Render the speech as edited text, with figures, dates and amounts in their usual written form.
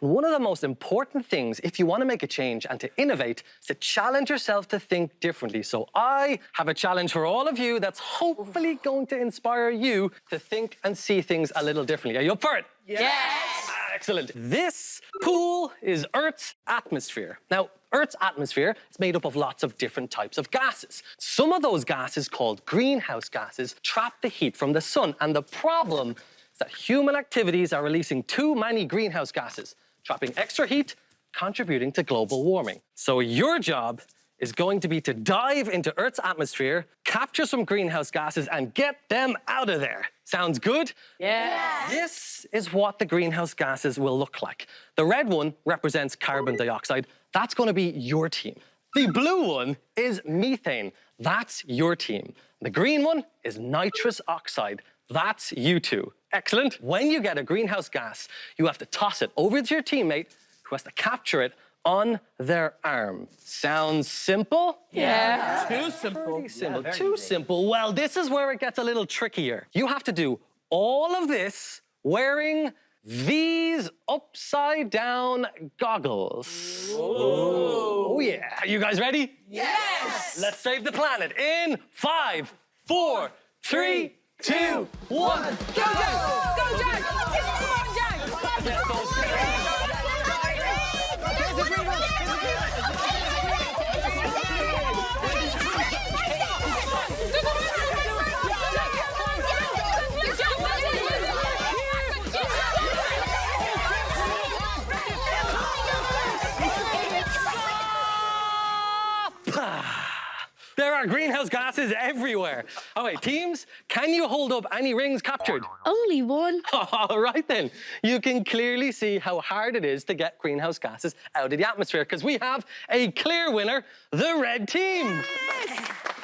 And one of the most important things, if you want to make a change and to innovate, is to challenge yourself to think differently. So I have a challenge for all of you that's hopefully going to inspire you to think and see things a little differently. Are you up for it? Yes! Excellent. This pool is Earth's atmosphere. Now, Earth's atmosphere is made up of lots of different types of gases. Some of those gases, called greenhouse gases, trap the heat from the sun. And the problem is that human activities are releasing too many greenhouse gases, trapping extra heat, contributing to global warming. So your job is going to be to dive into Earth's atmosphere, capture some greenhouse gases, and get them out of there. Sounds good? Yeah. This is what the greenhouse gases will look like. The red one represents carbon dioxide. That's going to be your team. The blue one is methane. That's your team. The green one is nitrous oxide. That's you two. Excellent. When you get a greenhouse gas, you have to toss it over to your teammate who has to capture it on their arm. Sounds simple? Yeah. Too simple. Pretty simple. Too simple. Well, this is where it gets a little trickier. You have to do all of this wearing these upside-down goggles. Oh, yeah. Are you guys ready? Yes! Let's save the planet in 5, 4, 3, 2, 1. Go, Jack! Go, Jack! Come on, Jack! Get those There are greenhouse gases everywhere. All right, teams, can you hold up any rings captured? Only one. All right, then. You can clearly see how hard it is to get greenhouse gases out of the atmosphere because we have a clear winner, the red team. Yes!